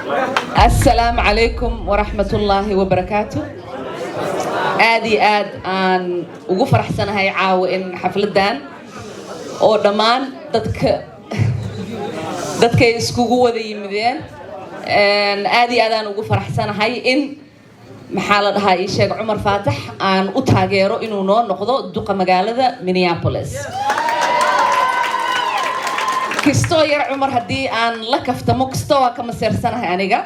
السلام عليكم ورحمة الله وبركاته. آدي aan ugu faraxsanahay caawa in xafladan oo dhammaan dadkay iskugu wada yimideen aad aan ugu faraxsanahay in maxaa la dhahaa ii sheeg Cumar Faatax aan u taageero inuu noo noqdo duqa magaalada Minneapolis. Kisto yar Cumar haddii aan la kaftamo kisto waa ka maseersanahay aniga.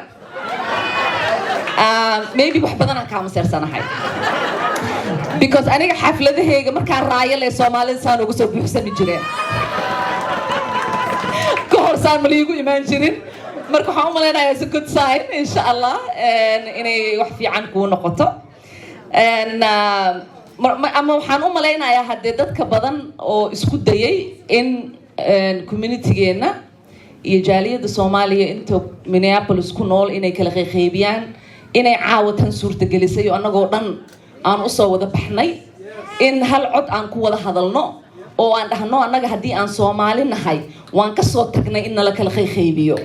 Maybe wax badan aan ka maseersanahay. Because aniga xafladahayga markaan raayo leh Soomaalida saan ugu soo buuxsami jireen. Saan maliigu imaan jirin marka waxaan u maleynayaa it's a good sign insha Allah inay wax fiican ku noqoto ama waxaan u maleynayaa hadee dadka badan oo isku dayay in community-geena iyo jaaliyada Soomaaliya inta Minneapolis ku nool inay kala qeybiyaan inay caawatan suurta gelisay oo anagoo dhan aan u soo wada baxnay in hal cod aan ku wada hadalno oo aan dhahno anaga hadii aan Soomaali nahay waan ka soo tagnay in la kala qeybiyo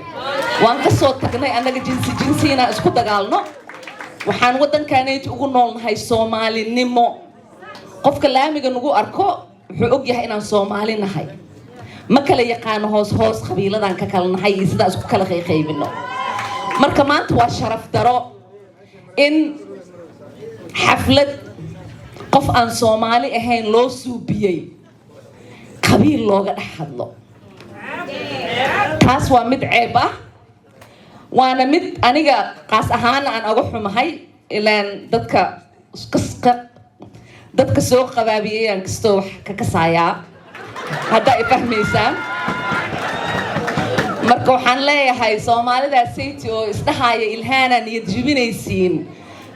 waan ka soo tagnay anaga jinsiina isku dagaalno waxaan wadankaanay ugu noolnahay Soomaalinimo qofka laamiga nagu arko wuxuu og yahay inaan Soomaali nahay ma kala yaqaan hoos qabiiladan ka kala nahay sida isku kala qeybino marka maanta waa sharaf daro in xaflad qof aan Soomaali ahayn loo suubiyay qabiil looga dhaxadlo taas waa mid ceeb ah waana mid aniga qaas ahaan aan uga xumahay ilaan dadka soo qabaabiyay aan kasto wax ka kasayaa hadda ay fahmaysaan marka waxaan leeyahay Soomaalida sayt oo isdhahaaya Ilhaan niyad jibinaysiin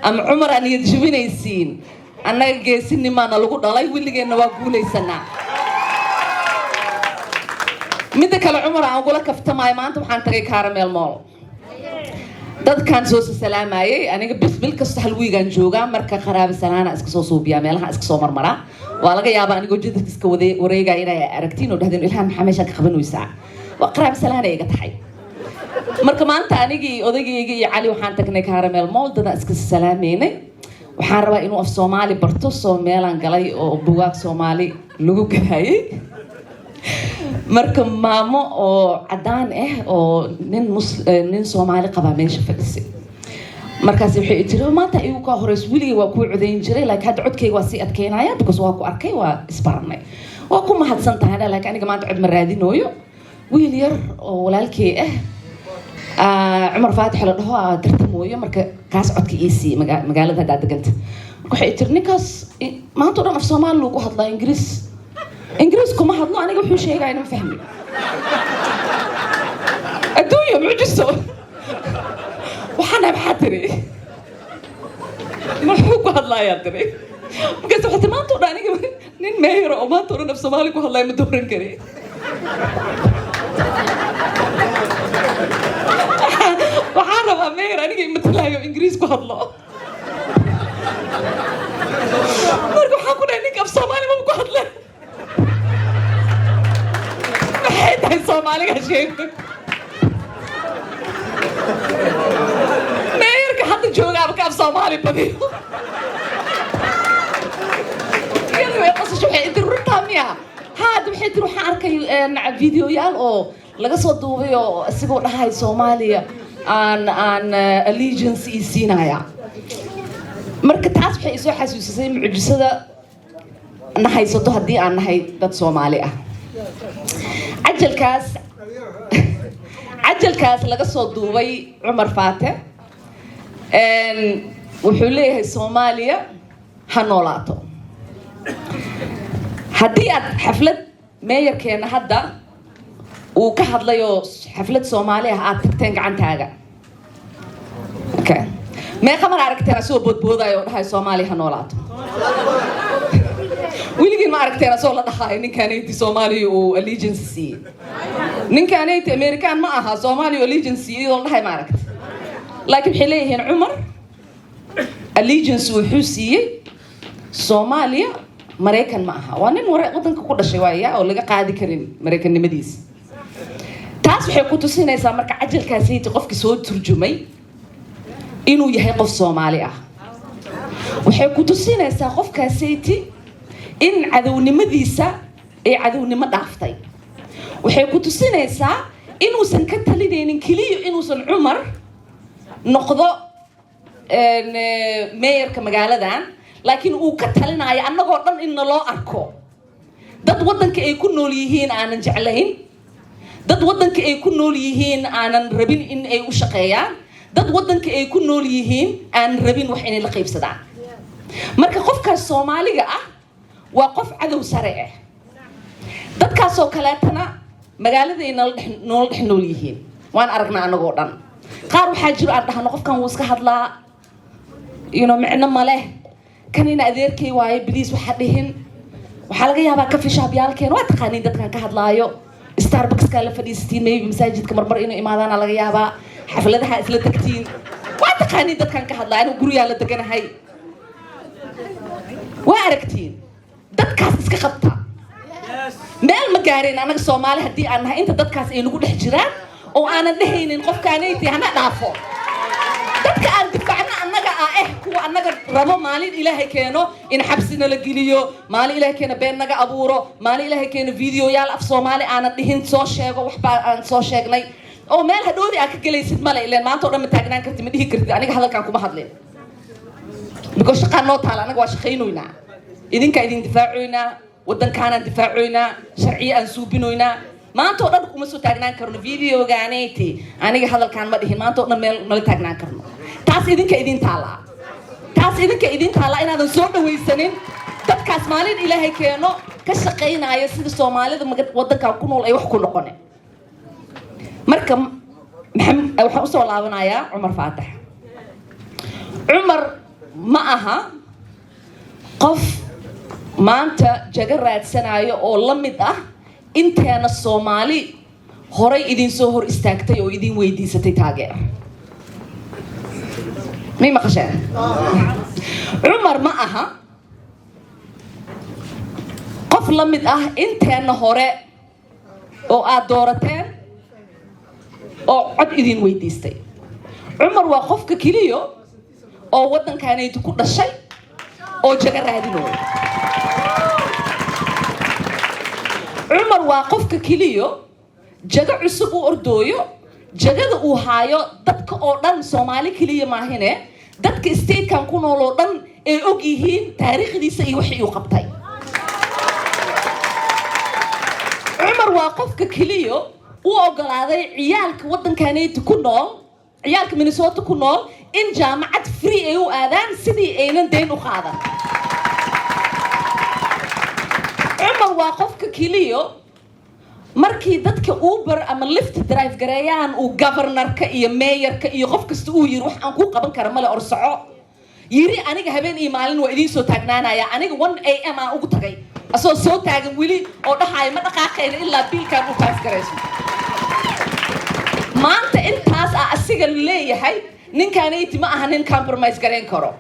ama Cumar niyad jibinaysiin annaga geesinimana lagu dhalay wiligeena waa guulaysanaa midda kale Cumar aan ugu la kaftamay maanta waxaan tagay Caramel Mall dadkan soo salaamayay aniga bil kasta hal wiigan jooga marka qaraabo salaana iska soo suubiya meelaha iska soo marmara waa laga yaabaa anigoo jidka iska wareega inay aragtiin oo dhahdeen Ilhaan maxaa meesha ka qabanaysaa waa qaraabo salaana iga tahay marka maanta anigii odagayga iyo Cali waxaan tagnay Caramel Mall dad iska salaameynay waxaan rabaa inuu af Soomaali barto soo meelan galay oo buugaag Soomaali lagu gaayay marka maamo oo cadaan ah oo nin Soomaali qaba meesha fadhisay markaas waxay tiri maanta igu ka horeys wiliga waa ku codeyn jiray laakiin hadda codkayga waa si adkeynaya because waa ku arkay waa isbarnay waa ku mahadsan tahay laakiin aniga maanta cod ma raadinooyo wiil yar oo walaalkay Cumar Faatax la dhaho tartamooyo marka kaas codka EC magaalada hadda deganta waxay tiri ninkaas maanta dhan af Soomaali lagu hadlaa Ingiriis kuma hadlo aniga wuxuu sheegay inaan fahmi adduunyo mucjiso waxaan abxaa tiri muxuu ku hadlayaa tiri markaas waxay tiri maanta dhan aniga nin meeyro oo maanta dhan af Soomaali ku hadlaya ma dooran kari waxaan rabaa meeyr aniga matalaayo Ingiriis ku hadlo marka waxaan ku dhahay ninka af Soomaali ma ku hadlay maxay Soomaaliga sheegay meeyarka hadda jooga abka af Soomaali badiyo way qasasho waxay inta runtaamiya haad waxay tir waxaan arkay fiidiyoyaal oo laga soo duubay oo asigoo dhahay Soomaaliya aan allegiance siinaya marka taas waxay soo xasuusisay mucjisada nahaysato haddii aan nahay dad Soomaali ah cajalkaas laga soo duubay Cumar Faatax wuxuu leeyahay Soomaaliya ha noolaato haddii aad xaflad meeyarkeena hadda uu ka hadlayo xaflad Soomaali ah aad tagteen gacantaaga okay meeqa mar aragteen soo boodboodayo oo dhahay Soomaaliya ha noolaato wiligii ma aragteen soo la dhahay ninkaanaytii Soomaaliya oo allegiance ninkaanaytii American ma aha Soomaaliya allegiance iyadoo dhahay ma aragtay laakiin waxay leeyihiin Cumar allegiance wuxuu siiyay Soomaaliya Mareykan ma aha waa nin wadanka ku dhashay waaya oo laga qaadi karin Mareykanimadiisa taas waxay ku tusinaysaa marka cajalkaasi qofkii soo turjumay inuu yahay qof Soomaali ah waxay ku tusinaysaa qofkaasi in cadownimadiisa ay cadownimo dhaaftay waxay ku tusinaysaa inuusan ka talinaynin kaliya inuusan Cumar noqdo mayorka magaaladan laakiin uu ka talinayo annagoo dhan in loo arko dad wadanka ay ku nool yihiin aanan jeclayn dad wadanka ay ku nool yihiin aanan rabin in ay u shaqeeyaan dad wadanka ay ku nool yihiin aan rabin wax inay la qaybsadaan marka qofkaas Soomaaliga ah waa qof cadow sare ah dadkaas oo kaleetana magaalada ay nool dhex nool yihiin waan aragnaa annagoo dhan qaar waxaa jiro aan dhahno qofkan wuu iska hadlaa macna ma leh kanina adeerkay waaye biliis waxa dhihin waxa laga yaabaa ka fishaabiyaalkeen waa taqaaniin dadkan ka hadlaayo Starbucks ka la fadhiistiin maybe masaajidka marbar inuu imaadaan laga yaabaa xafladaha isla tagtiin waa taqaaniin dadkan ka hadlaayo guriga la deganahay waa aragtiin dadkaas iska qabta meel ma gaareen anaga Soomaali hadii aan nahay inta dadkaas ay nagu dhex jiraan oo aanan dhahaynin qofkaanaytii hana dhaafo dadka aan difaacna annaga kuwa annaga rabo maalin Ilaahay keeno in xabsina la geliyo maalin Ilaahay keeno been naga abuuro maalin Ilaahay keeno video yaal af Soomaali aanan dhihin soo sheego waxba aan soo sheegnay oo meel hadhoodi aan ka galaysid male ileen maanta oo dhan ma taagnaan kartid ma dhihi kartid aniga hadalkan kuma hadleen because shaqaan noo taala anaga waa shaqaynoynaa idinka idin difaacoynaa wadankaanaan difaacoynaa sharciyo aan suubinoynaa maanta oo dhan kuma soo taagnaan karno videogaanaytii aniga hadalkan ma dhihin maanta oo dhan meel nala taagnaan karno taas idinka idin taala inaadan soo dhawaysanin dadkaas maalin Ilaahay keeno ka shaqeynaayo sida Soomaalida wadanka ku nool ay wax ku noqoneen marka waxaan u soo laabanayaa Cumar Faatax Cumar ma aha qof maanta jaga raadsanayo oo la mid ah inteena Soomaali horay idin soo hor istaagtay oo idin weydiisatay taageer ما قشان عمر معها قفل مد انت هوراء او دورتين او عد idin weydiistay عمر waa qofka kaliya oo wadankaanaydu ku dhashay oo jaga raadinooyo عمر waa qofka kaliya jaga cusub u ordooyo jagada uu haayo dadka oo dhan Soomaali kaliya maahine dadka state-kan ku nool oo dhan ay og yihiin taariikhdiisa iyo wixii uu qabtay Cumar waa qofka kaliya uu ogolaaday ciyaalka wadankaanaydu ku nool ciyaalka Minnesota ku nool in jaamacad free ay u aadaan sidii aynan deyn u qaadan Cumar waa qofka kaliya markii dadka Uber ama Lyft drive gareeyaan uu governorka iyo mayorka iyo qof kasta uu yiri wax aan ku qaban karo male orsaco yiri aniga habeen iyo maalin waa idin soo taagnaanaya aniga 1 AM aan ugu tagay asoo soo taagan wili oo dhaxay ma dhaqaaqayna ilaa biilkan uu paas gareyso maanta intaas asiga leeyahay ninkaanaytii ma aha nin compromise gareyn karo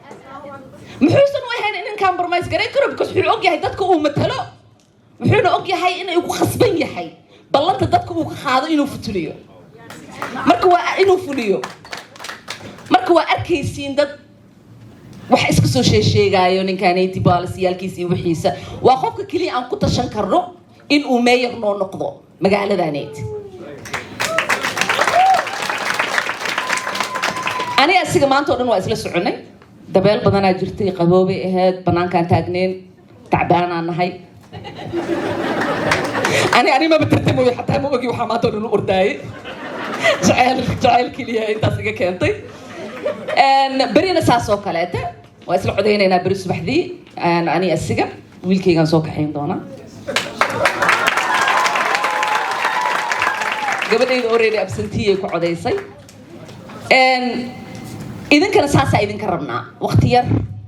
muxuusan wahayn in compromise gareyn karo because wuxuu og yahay dadka uu matalo wuxuuna og yahay inay ku khasban yahay ballanta dadka uu ka qaado inuu futuliyo marka waa inuu fuliyo marka waa arkaysiin dad wax iska soo sheegaayo ninkaanaytii baalasiyaalkiisa iyo wixiisa waa qofka kaliya aan ku tashan karno in uu mayor noo noqdo magaaladaanayt ani asiga maanta oo dhan waa isla soconay dabeel badanaa jirtay qaboobay ahayd banaankaan taagneen tacbaanaan nahay أنا ما بترتمو حتى مو بقي وحماته إنه أرداي جعل كليه أنت أصدق كنتي برينا ساسو كلاته وأسلو عدينا هنا بريس بحدي أنا أسيقة ويلكي كان سوق حين دونا قبل إذا أوريدي أبسنتية كعديسي إذا كان ساسا إذا كرمنا واختيار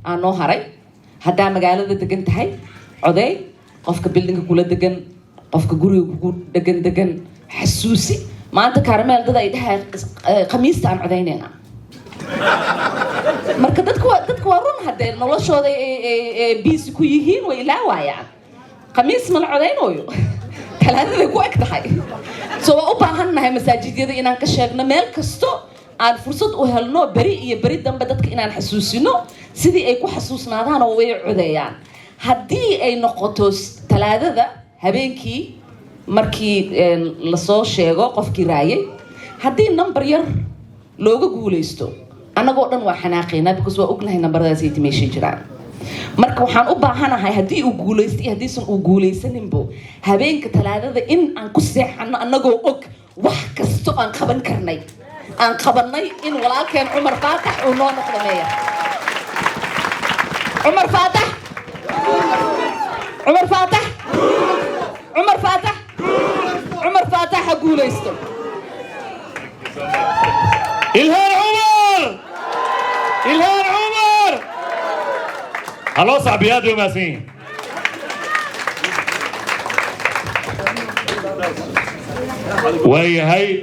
أنو هراي هدا مقالة دقن تهي عدي qofka building kula degan qofka guriga ku degan xasuusi maanta karameel dad ay dhahay qamiista aan codeynayna marka dadku waa run hadee noloshooda ee biis ku yihiin way ilaawayaan qamiis ma la codeynooyo talaadada ku eg tahay soo u baahannahay masaajidada inaan ka sheegno meel kasto aan fursad u helno bari iyo bari dambe dadka inaan xasuusino sidii ay ku xasuusnaadaan oo way codeeyaan haddii ay noqoto talaadada habeenkii markii la soo sheego qofkii raayay haddii number yar looga guuleysto annagoo dhan waa xanaaqeynaa because waa ognahay nambaradaas ay timeeshay jiraan marka waxaan u baahanahay haddii uu guuleysto iyo haddiisan uu guuleysaninbo habeenka talaadada in aan ku seexano annagoo og wax kasto aan qaban karnay aan qabanay in walaalkeen Cumar Faatax uu noo noqdo meeya Cumar Faatax Cumar Faatax Cumar Faatax Cumar Faatax ha guuleysto إلهام عمر إلهام عمر الله صعبيات يوم ياسين وهي هي